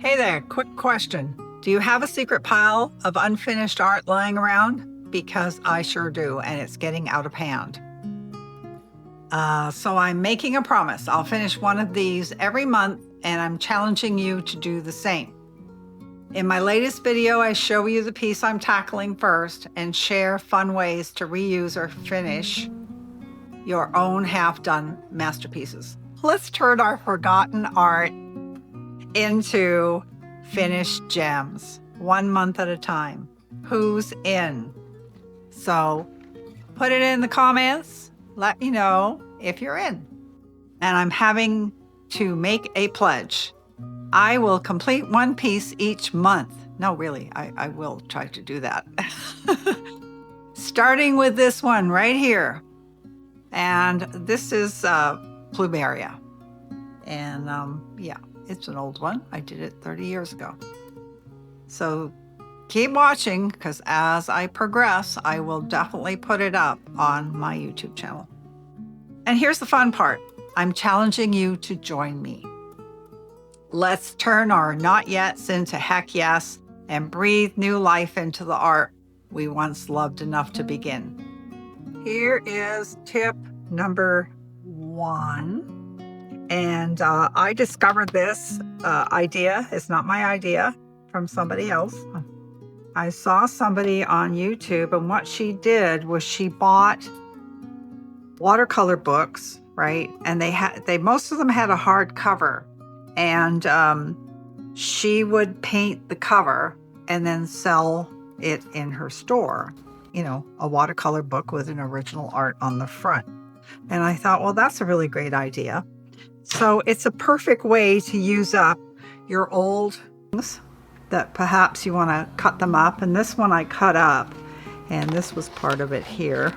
Hey there, quick question. Do you have a secret pile of unfinished art lying around? Because I sure do, and it's getting out of hand. So I'm making a promise. I'll finish one of these every month, and I'm challenging you to do the same. In my latest video, I show you the piece I'm tackling first and share fun ways to reuse or finish your own half-done masterpieces. Let's turn our forgotten art into finished gems, 1 month at a time. Who's in? So put it in the comments. Let me know if you're in. And I'm having to make a pledge. I will complete one piece each month. No, really, I will try to do that. Starting with this one right here. And this is Plumeria. And yeah, it's an old one. I did it 30 years ago. So keep watching, because as I progress, I will definitely put it up on my YouTube channel. And here's the fun part. I'm challenging you to join me. Let's turn our not yets into heck yes and breathe new life into the art we once loved enough to begin. Here is tip number 1. And I discovered this idea. It's not my idea, from somebody else. I saw somebody on YouTube, and what she did was she bought watercolor books, right? And they most of them had a hard cover, and she would paint the cover and then sell it in her store. You know, a watercolor book with an original art on the front. And I thought, well, that's a really great idea. So it's a perfect way to use up your old things that perhaps you want to cut them up. And this one I cut up, and this was part of it here.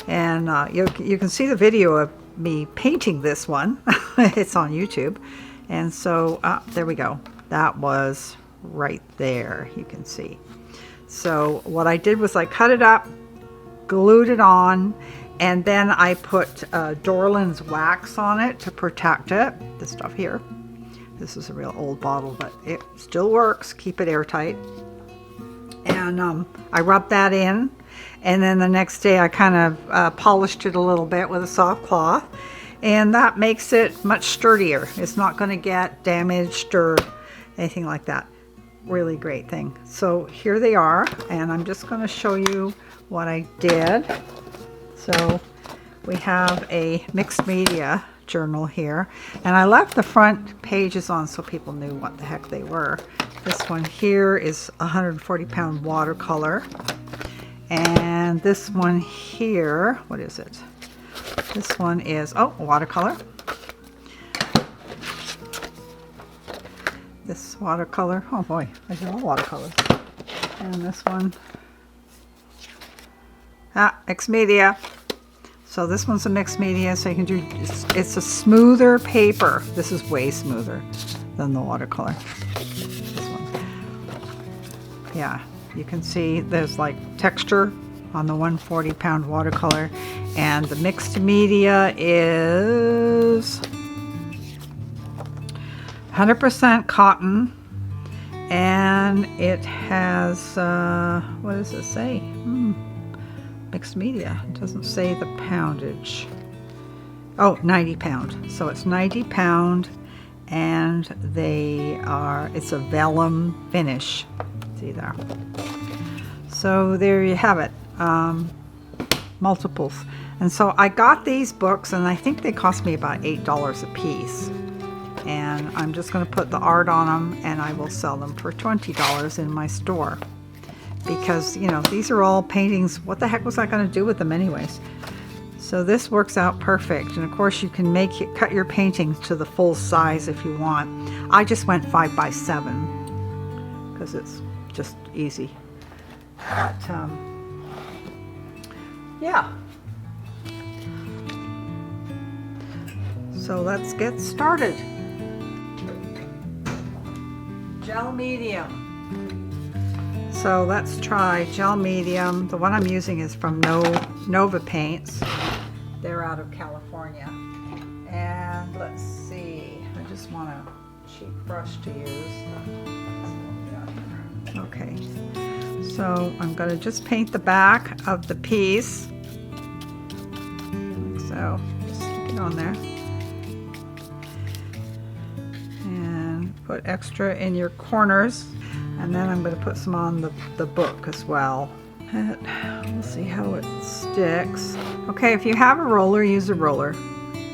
And you can see the video of me painting this one. It's on YouTube. And so there we go. That was right there, you can see. So what I did was I cut it up, glued it on, and then I put Dorland's wax on it to protect it. This stuff here. This is a real old bottle, but it still works. Keep it airtight. And I rubbed that in. And then the next day I kind of polished it a little bit with a soft cloth. And that makes it much sturdier. It's not going to get damaged or anything like that. Really great thing. So here they are. And I'm just going to show you what I did. So we have a mixed media journal here, and I left the front pages on so people knew what the heck they were. This one here is 140-pound watercolor, and this one here, what is it? This one is, watercolor. This watercolor, oh boy, these are all watercolors. And this one, mixed media. So this one's a mixed media, so you can do, it's a smoother paper. This is way smoother than the watercolor. This one. Yeah, you can see there's like texture on the 140-pound watercolor, and the mixed media is 100% cotton, and it has, what does it say? Mixed media. It doesn't say the poundage. Oh, 90 pound. So it's 90 pound, and it's a vellum finish. See there. So there you have it. Multiples. And so I got these books, and I think they cost me about $8 a piece. And I'm just going to put the art on them, and I will sell them for $20 in my store. Because, you know, these are all paintings. What the heck was I going to do with them anyways? So this works out perfect. And of course you can cut your paintings to the full size if you want. I just went 5 by 7 because it's just easy. But, yeah. So let's get started. Gel medium. So let's try gel medium. The one I'm using is from Nova Paints. They're out of California. And let's see, I just want to cheap brush to use. Okay, so I'm going to just paint the back of the piece. Like so, just stick it on there. And put extra in your corners. And then I'm going to put some on the book as well. We'll see how it sticks. Okay, if you have a roller, use a roller.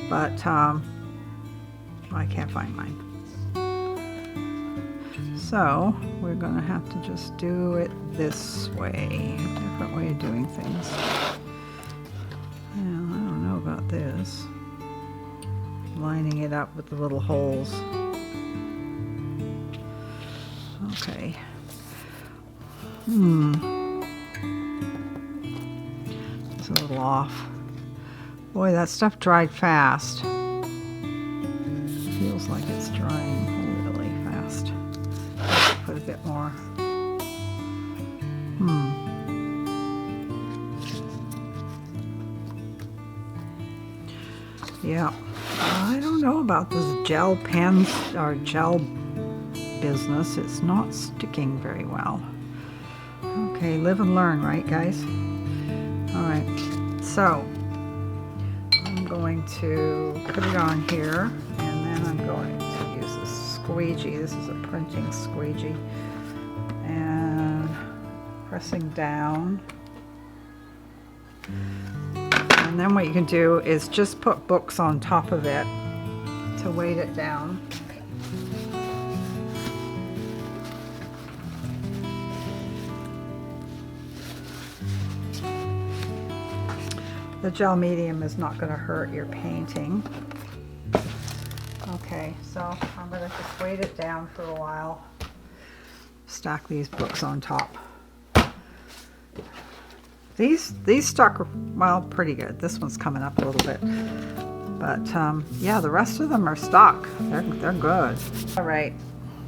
But I can't find mine. So we're going to have to just do it this way. A different way of doing things. Well, I don't know about this. Lining it up with the little holes. Okay. It's a little off. Boy, that stuff dried fast. Feels like it's drying really fast. Put a bit more. Yeah. I don't know about this gel pens or gel business. It's not sticking very well. Okay, live and learn, right guys? Alright, so I'm going to put it on here, and then I'm going to use a squeegee. This is a printing squeegee, and pressing down. And then what you can do is just put books on top of it to weight it down. The gel medium is not going to hurt your painting. Okay, so I'm going to just weight it down for a while. Stack these books on top. These stuck, well, pretty good. This one's coming up a little bit. But yeah, the rest of them are stuck. They're good. All right,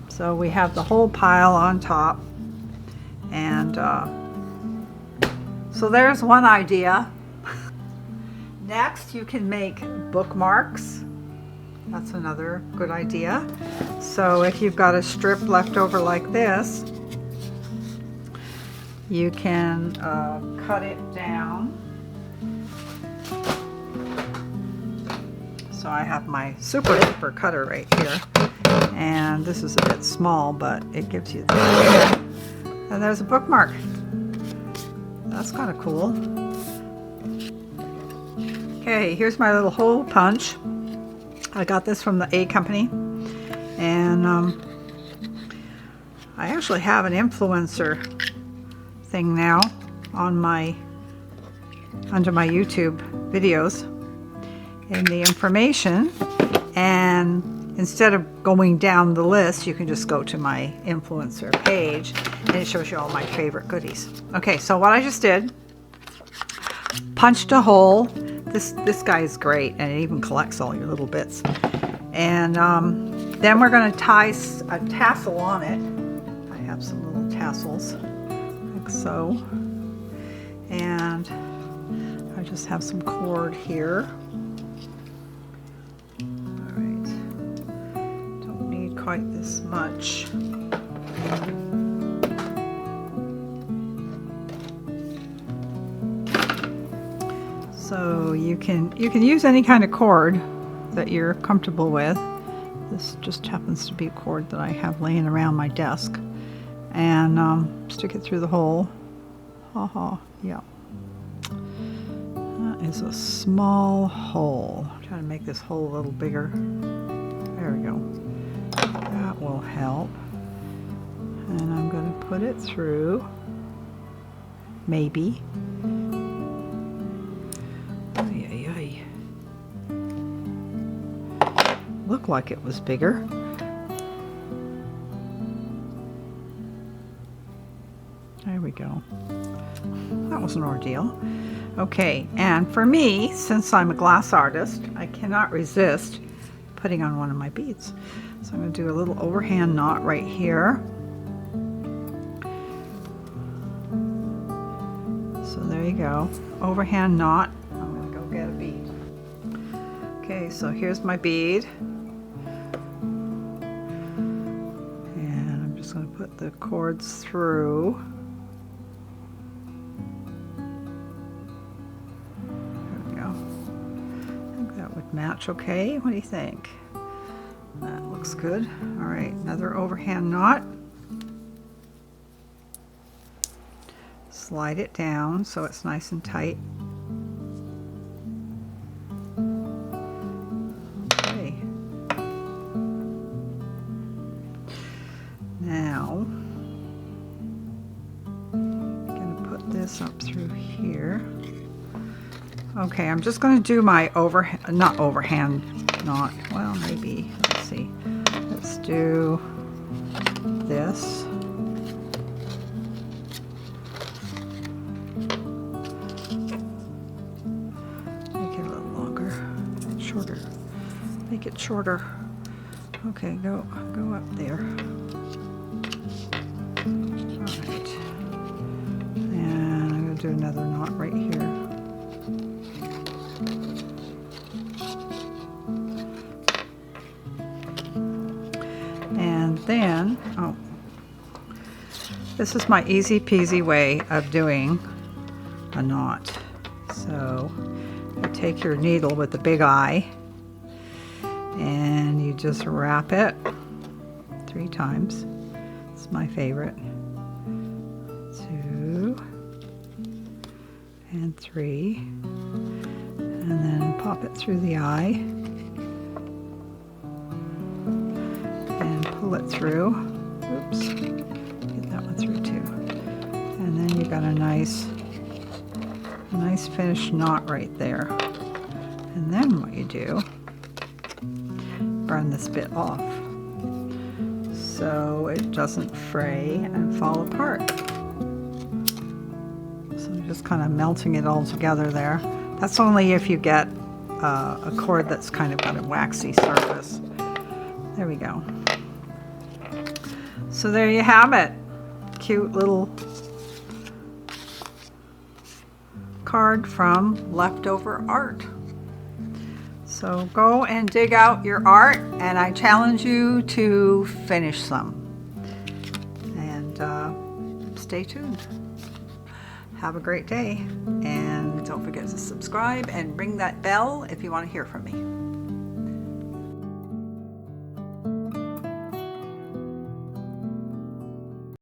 so we have the whole pile on top. And so there's one idea. Next, you can make bookmarks. That's another good idea. So if you've got a strip left over like this, you can cut it down. So I have my super cutter right here. And this is a bit small, but it gives you the idea. And there's a bookmark. That's kind of cool. Okay, here's my little hole punch. I got this from the A company, and I actually have an influencer thing now on under my YouTube videos in the information, and instead of going down the list, you can just go to my influencer page, and it shows you all my favorite goodies. Okay, so what I just did, punched a hole. This guy is great, and it even collects all your little bits. And then we're going to tie a tassel on it. I have some little tassels, like so. And I just have some cord here. All right. Don't need quite this much. So you can use any kind of cord that you're comfortable with. This just happens to be a cord that I have laying around my desk, and stick it through the hole. Yeah. That is a small hole. I'm trying to make this hole a little bigger. There we go. That will help. And I'm going to put it through. Maybe. Looked like it was bigger. There we go. That was an ordeal. Okay, and for me, since I'm a glass artist, I cannot resist putting on one of my beads. So I'm going to do a little overhand knot right here. So there you go. Overhand knot. I'm going to go get a bead. Okay, so here's my bead. put the cords through. There we go. I think that would match okay. What do you think? That looks good. All right, another overhand knot. Slide it down so it's nice and tight. Okay. Now, I'm going to put this up through here. Okay, I'm just going to do my not overhand knot. Well, maybe. Let's see. Let's do this. Make it shorter. Okay, go up there. All right. And I'm going to do another knot right here. And then, this is my easy peasy way of doing a knot. So you take your needle with the big eye, and you just wrap it 3 times. It's my favorite. 2 and 3, and then pop it through the eye and pull it through. Oops, get that one through too. And then you got a nice finished knot right there. And then what you do, burn this bit off so it doesn't fray and fall apart. So I'm just kind of melting it all together there. That's only if you get a cord that's kind of got a waxy surface. There we go. So there you have it. Cute little card from leftover art. So go and dig out your art, and I challenge you to finish some. And stay tuned. Have a great day, and don't forget to subscribe and ring that bell if you want to hear from me.